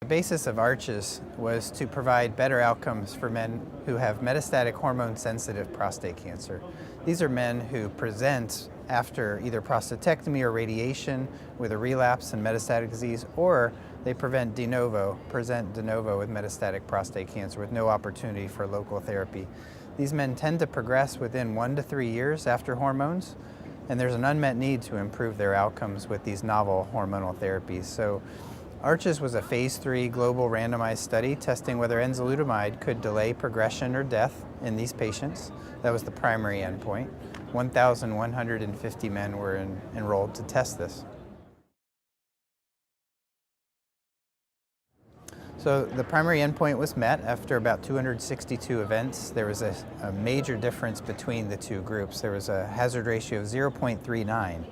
The basis of ARCHES was to provide better outcomes for men who have metastatic hormone-sensitive prostate cancer. These are men who present after either prostatectomy or radiation with a relapse in metastatic disease, or they present de novo with metastatic prostate cancer with no opportunity for local therapy. These men tend to progress within 1 to 3 years after hormones, and there's an unmet need to improve their outcomes with these novel hormonal therapies. So ARCHES was a phase 3 global randomized study testing whether enzalutamide could delay progression or death in these patients. That was the primary endpoint. 1,150 men were enrolled to test this. So the primary endpoint was met after about 262 events. There was a major difference between the two groups. There was a hazard ratio of 0.39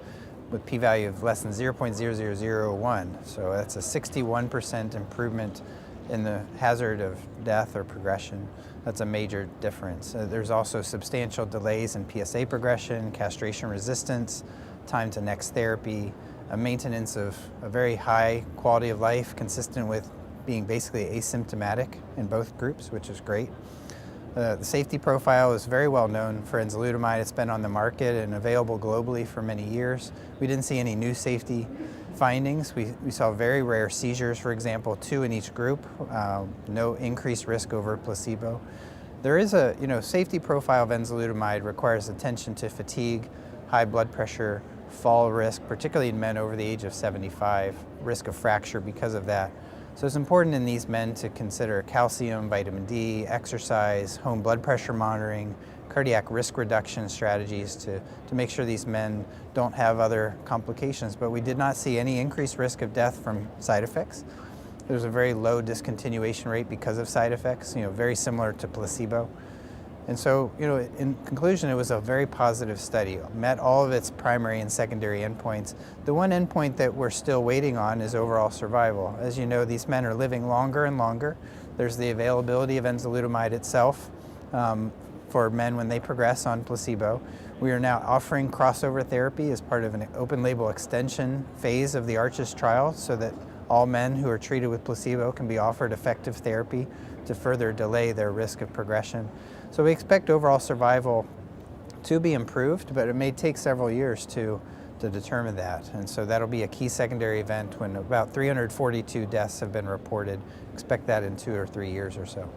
with p-value of less than 0.0001. So that's a 61% improvement in the hazard of death or progression. That's a major difference. There's also substantial delays in PSA progression, castration resistance, time to next therapy, a maintenance of a very high quality of life consistent with being basically asymptomatic in both groups, which is great. The safety profile is very well known for enzalutamide. It's been on the market and available globally for many years. We didn't see any new safety findings. We saw very rare seizures, for example, 2 in each group, no increased risk over placebo. There is a safety profile of enzalutamide requires attention to fatigue, high blood pressure, fall risk, particularly in men over the age of 75, risk of fracture because of that. So it's important in these men to consider calcium, vitamin D, exercise, home blood pressure monitoring, cardiac risk reduction strategies to make sure these men don't have other complications. But we did not see any increased risk of death from side effects. There was a very low discontinuation rate because of side effects, very similar to placebo. And so, in conclusion, it was a very positive study. It met all of its primary and secondary endpoints. The one endpoint that we're still waiting on is overall survival. As you know, these men are living longer and longer. There's the availability of enzalutamide itself for men when they progress on placebo. We are now offering crossover therapy as part of an open label extension phase of the ARCHES trial so that all men who are treated with placebo can be offered effective therapy to further delay their risk of progression. So we expect overall survival to be improved, but it may take several years to determine that. And so that'll be a key secondary event when about 342 deaths have been reported. Expect that in 2 or 3 years or so.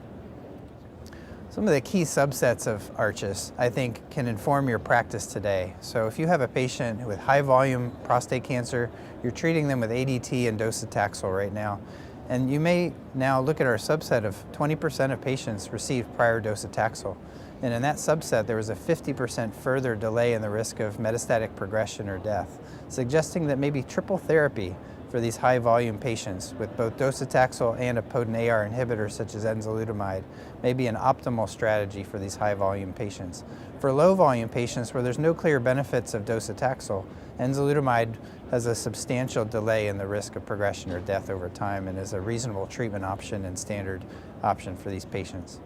Some of the key subsets of ARCHES, I think, can inform your practice today. So if you have a patient with high volume prostate cancer, you're treating them with ADT and docetaxel right now. And you may now look at our subset of 20% of patients received prior docetaxel. And in that subset, there was a 50% further delay in the risk of metastatic progression or death, suggesting that maybe triple therapy for these high volume patients with both docetaxel and a potent AR inhibitor such as enzalutamide may be an optimal strategy for these high volume patients. For low volume patients where there's no clear benefits of docetaxel, enzalutamide has a substantial delay in the risk of progression or death over time and is a reasonable treatment option and standard option for these patients.